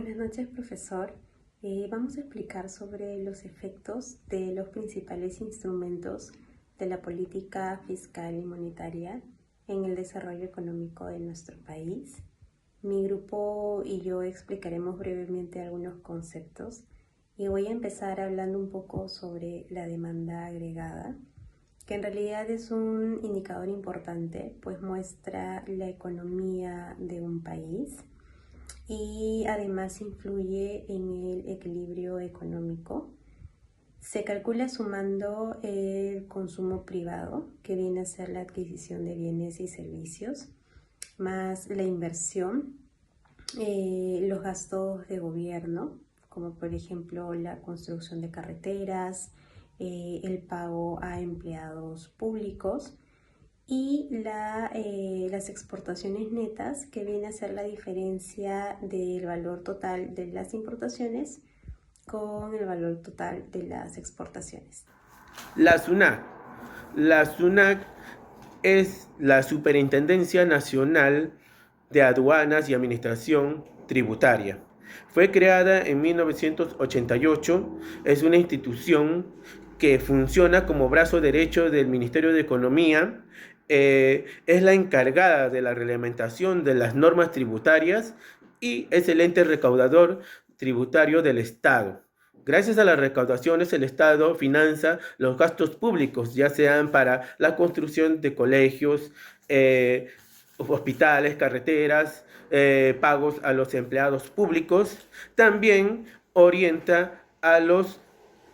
Buenas noches, profesor. Vamos a explicar sobre los efectos de los principales instrumentos de la política fiscal y monetaria en el desarrollo económico de nuestro país. Mi grupo y yo explicaremos brevemente algunos conceptos y voy a empezar hablando un poco sobre la demanda agregada, que en realidad es un indicador importante, pues muestra la economía de un país y además influye en el equilibrio económico. Se calcula sumando el consumo privado, que viene a ser la adquisición de bienes y servicios, más la inversión, los gastos de gobierno, como por ejemplo la construcción de carreteras, el pago a empleados públicos, y las exportaciones netas, que viene a ser la diferencia del valor total de las importaciones con el valor total de las exportaciones. La SUNAT. La SUNAT es la Superintendencia Nacional de Aduanas y Administración Tributaria. Fue creada en 1988, es una institución que funciona como brazo derecho del Ministerio de Economía, es la encargada de la reglamentación de las normas tributarias y es el ente recaudador tributario del Estado. Gracias a las recaudaciones, el Estado financia los gastos públicos, ya sean para la construcción de colegios, hospitales, carreteras, pagos a los empleados públicos. También orienta a los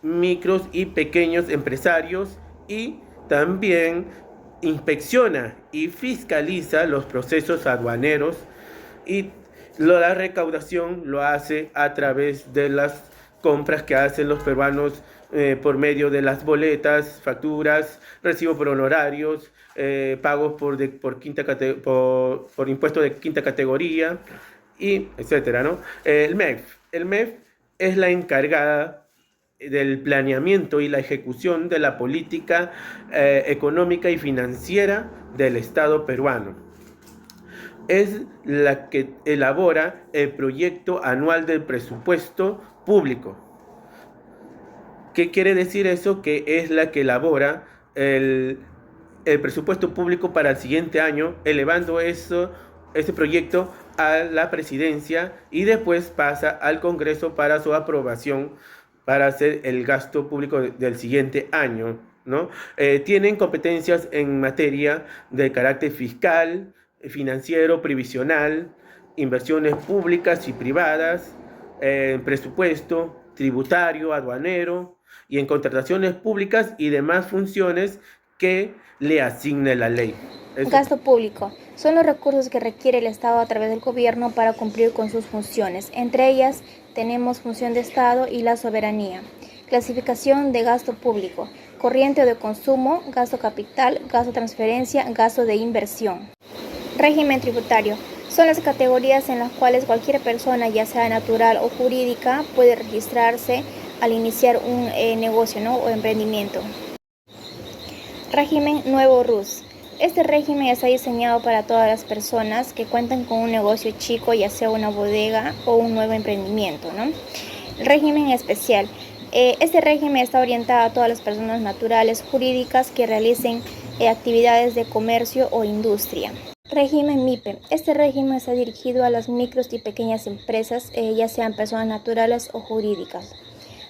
micros y pequeños empresarios y también inspecciona y fiscaliza los procesos aduaneros, y la recaudación lo hace a través de las compras que hacen los peruanos por medio de las boletas, facturas, recibo por honorarios, pagos por impuestos de quinta categoría, y etcétera, ¿no? El MEF es la encargada del planeamiento y la ejecución de la política económica y financiera del Estado peruano. Es la que elabora el proyecto anual del presupuesto público. ¿Qué quiere decir eso? Que es la que elabora el presupuesto público para el siguiente año, elevando ese proyecto a la presidencia y después pasa al Congreso para su aprobación para hacer el gasto público del siguiente año, ¿no? Tienen competencias en materia de carácter fiscal, financiero, previsional, inversiones públicas y privadas, presupuesto, tributario, aduanero y en contrataciones públicas y demás funciones que le asigne la ley. Gasto público. Son los recursos que requiere el Estado a través del gobierno para cumplir con sus funciones. Entre ellas tenemos función de Estado y la soberanía. Clasificación de gasto público. Corriente o de consumo, gasto capital, gasto transferencia, gasto de inversión. Régimen tributario. Son las categorías en las cuales cualquier persona, ya sea natural o jurídica, puede registrarse al iniciar un negocio, ¿no? o emprendimiento. Régimen nuevo RUS. Este régimen está diseñado para todas las personas que cuentan con un negocio chico, ya sea una bodega o un nuevo emprendimiento, ¿no? El régimen especial. Este régimen está orientado a todas las personas naturales, jurídicas que realicen actividades de comercio o industria. Régimen MIPE. Este régimen está dirigido a las micros y pequeñas empresas, ya sean personas naturales o jurídicas.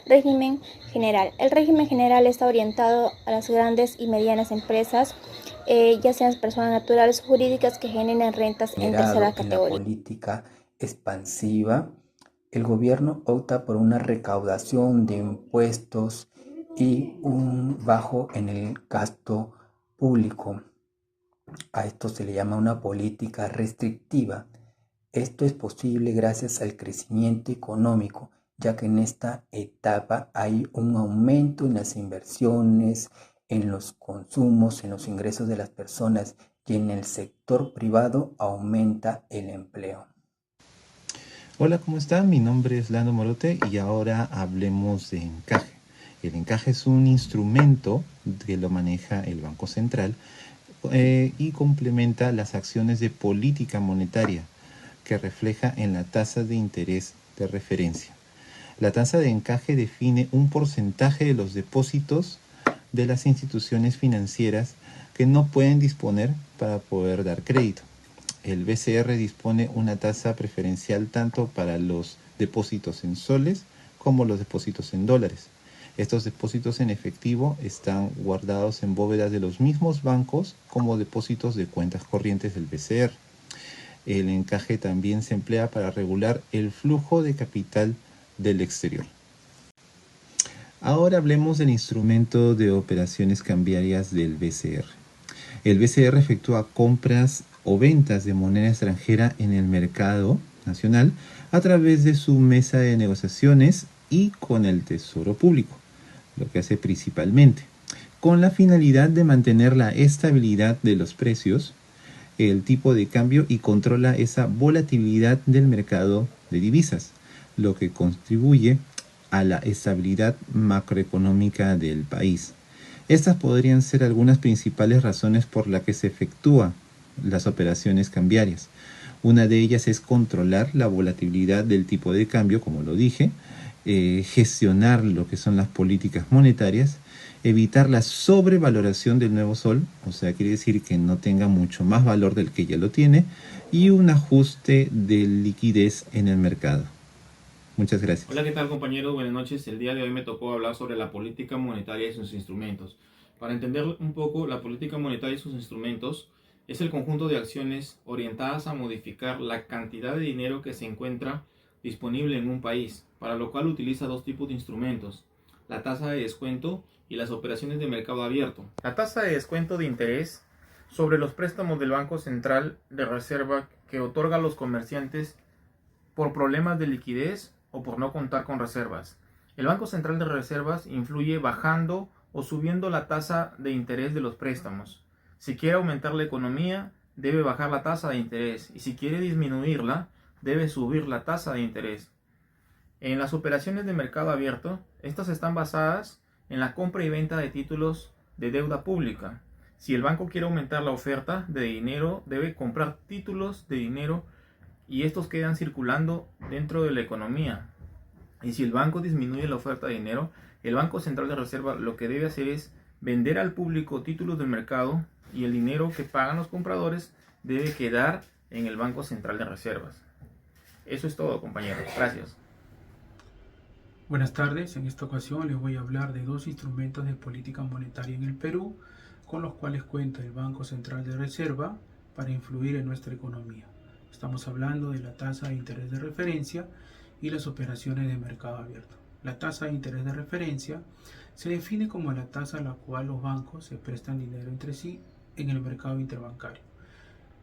Régimen general. El régimen general está orientado a las grandes y medianas empresas, ya sean personas naturales o jurídicas que generen rentas en tercera categoría. En la política expansiva, el gobierno opta por una recaudación de impuestos y un bajo en el gasto público. A esto se le llama una política restrictiva. Esto es posible gracias al crecimiento económico, ya que en esta etapa hay un aumento en las inversiones, en los consumos, en los ingresos de las personas, y en el sector privado aumenta el empleo. Hola, ¿cómo están? Mi nombre es Lando Morote y ahora hablemos de encaje. El encaje es un instrumento que lo maneja el Banco Central y complementa las acciones de política monetaria que refleja en la tasa de interés de referencia. La tasa de encaje define un porcentaje de los depósitos de las instituciones financieras que no pueden disponer para poder dar crédito. El BCR dispone una tasa preferencial tanto para los depósitos en soles como los depósitos en dólares. Estos depósitos en efectivo están guardados en bóvedas de los mismos bancos como depósitos de cuentas corrientes del BCR. El encaje también se emplea para regular el flujo de capital del exterior. Ahora hablemos del instrumento de operaciones cambiarias del BCR. El BCR efectúa compras o ventas de moneda extranjera en el mercado nacional a través de su mesa de negociaciones y con el Tesoro Público, lo que hace principalmente, con la finalidad de mantener la estabilidad de los precios, el tipo de cambio y controla esa volatilidad del mercado de divisas, lo que contribuye a la estabilidad macroeconómica del país. Estas podrían ser algunas principales razones por las que se efectúan las operaciones cambiarias. Una de ellas es controlar la volatilidad del tipo de cambio, como lo dije, gestionar lo que son las políticas monetarias, evitar la sobrevaloración del nuevo sol, o sea, quiere decir que no tenga mucho más valor del que ya lo tiene, y un ajuste de liquidez en el mercado. Muchas gracias. Hola, ¿qué tal, compañeros? Buenas noches. El día de hoy me tocó hablar sobre la política monetaria y sus instrumentos. Para entender un poco, la política monetaria y sus instrumentos es el conjunto de acciones orientadas a modificar la cantidad de dinero que se encuentra disponible en un país, para lo cual utiliza dos tipos de instrumentos: la tasa de descuento y las operaciones de mercado abierto. La tasa de descuento de interés sobre los préstamos del Banco Central de Reserva que otorga a los comerciantes por problemas de liquidez o por no contar con reservas. El Banco Central de Reservas influye bajando o subiendo la tasa de interés de los préstamos. Si quiere aumentar la economía, debe bajar la tasa de interés, y si quiere disminuirla, debe subir la tasa de interés. En las operaciones de mercado abierto, estas están basadas en la compra y venta de títulos de deuda pública. Si el banco quiere aumentar la oferta de dinero, debe comprar títulos de dinero y estos quedan circulando dentro de la economía. Y si el banco disminuye la oferta de dinero, el Banco Central de Reserva lo que debe hacer es vender al público títulos del mercado, y el dinero que pagan los compradores debe quedar en el Banco Central de Reservas. Eso es todo, compañeros. Gracias. Buenas tardes. En esta ocasión les voy a hablar de dos instrumentos de política monetaria en el Perú, con los cuales cuenta el Banco Central de Reserva para influir en nuestra economía. Estamos hablando de la tasa de interés de referencia y las operaciones de mercado abierto. La tasa de interés de referencia se define como la tasa a la cual los bancos se prestan dinero entre sí en el mercado interbancario.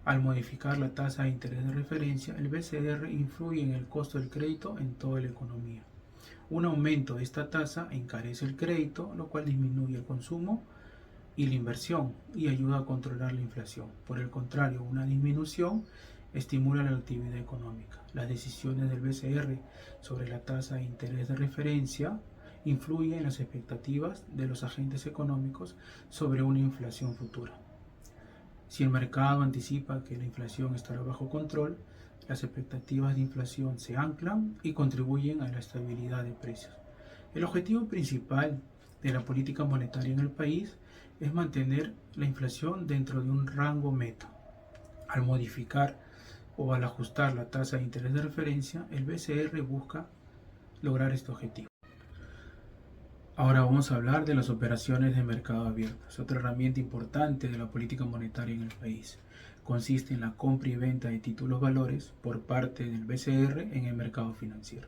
Al modificar la tasa de interés de referencia, el BCR influye en el costo del crédito en toda la economía. Un aumento de esta tasa encarece el crédito, lo cual disminuye el consumo y la inversión y ayuda a controlar la inflación. Por el contrario, una disminución estimula la actividad económica. Las decisiones del BCR sobre la tasa de interés de referencia influyen en las expectativas de los agentes económicos sobre una inflación futura. Si el mercado anticipa que la inflación estará bajo control, las expectativas de inflación se anclan y contribuyen a la estabilidad de precios. El objetivo principal de la política monetaria en el país es mantener la inflación dentro de un rango meta. Al modificar o al ajustar la tasa de interés de referencia, el BCR busca lograr este objetivo. Ahora vamos a hablar de las operaciones de mercado abierto. Es otra herramienta importante de la política monetaria en el país. Consiste en la compra y venta de títulos valores por parte del BCR en el mercado financiero.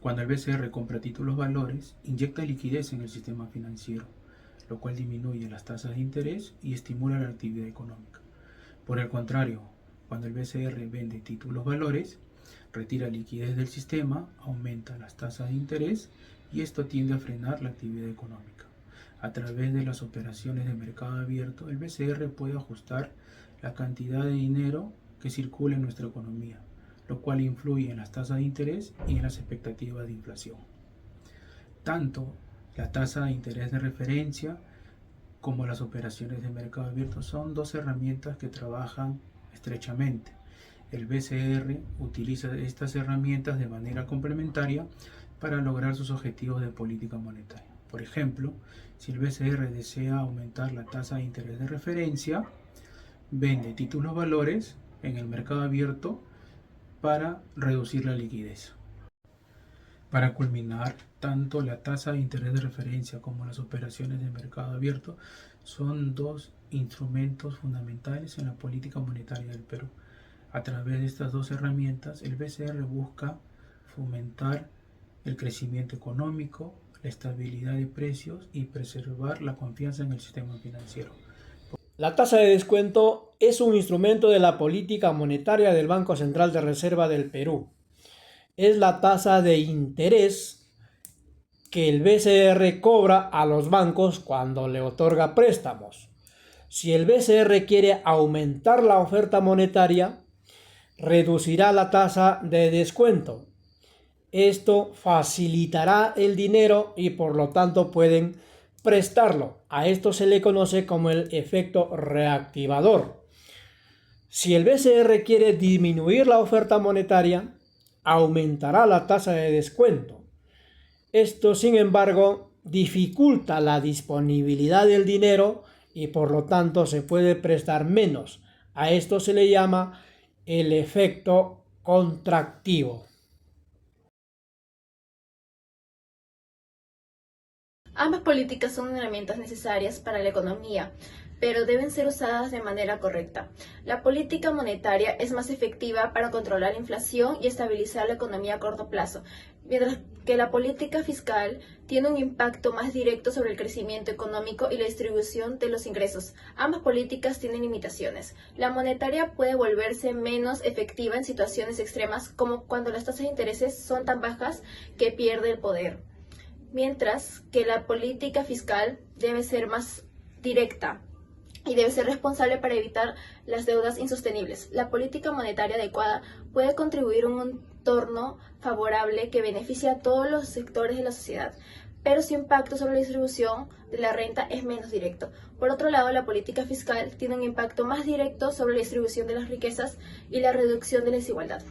Cuando el BCR compra títulos valores, inyecta liquidez en el sistema financiero, lo cual disminuye las tasas de interés y estimula la actividad económica. Por el contrario, cuando el BCR vende títulos valores, retira liquidez del sistema, aumenta las tasas de interés y esto tiende a frenar la actividad económica. A través de las operaciones de mercado abierto, el BCR puede ajustar la cantidad de dinero que circula en nuestra economía, lo cual influye en las tasas de interés y en las expectativas de inflación. Tanto la tasa de interés de referencia como las operaciones de mercado abierto son dos herramientas que trabajan estrechamente. El BCR utiliza estas herramientas de manera complementaria para lograr sus objetivos de política monetaria. Por ejemplo, si el BCR desea aumentar la tasa de interés de referencia, vende títulos valores en el mercado abierto para reducir la liquidez. Para culminar, tanto la tasa de interés de referencia como las operaciones de mercado abierto son dos instrumentos fundamentales en la política monetaria del Perú. A través de estas dos herramientas, el BCR busca fomentar el crecimiento económico, la estabilidad de precios y preservar la confianza en el sistema financiero. La tasa de descuento es un instrumento de la política monetaria del Banco Central de Reserva del Perú. Es la tasa de interés que el BCR cobra a los bancos cuando le otorga préstamos. Si el BCR quiere aumentar la oferta monetaria, reducirá la tasa de descuento. Esto facilitará el dinero y por lo tanto pueden prestarlo. A esto se le conoce como el efecto reactivador. Si el BCR quiere disminuir la oferta monetaria, aumentará la tasa de descuento. Esto, sin embargo, dificulta la disponibilidad del dinero y por lo tanto se puede prestar menos. A esto se le llama el efecto contractivo. Ambas políticas son herramientas necesarias para la economía, pero deben ser usadas de manera correcta. La política monetaria es más efectiva para controlar la inflación y estabilizar la economía a corto plazo, mientras que la política fiscal tiene un impacto más directo sobre el crecimiento económico y la distribución de los ingresos. Ambas políticas tienen limitaciones. La monetaria puede volverse menos efectiva en situaciones extremas, como cuando las tasas de intereses son tan bajas que pierde el poder, mientras que la política fiscal debe ser más directa y debe ser responsable para evitar las deudas insostenibles. La política monetaria adecuada puede contribuir a un entorno favorable que beneficia a todos los sectores de la sociedad, pero su impacto sobre la distribución de la renta es menos directo. Por otro lado, la política fiscal tiene un impacto más directo sobre la distribución de las riquezas y la reducción de la desigualdad.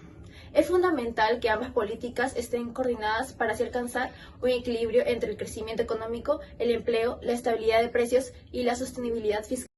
Es fundamental que ambas políticas estén coordinadas para así alcanzar un equilibrio entre el crecimiento económico, el empleo, la estabilidad de precios y la sostenibilidad fiscal.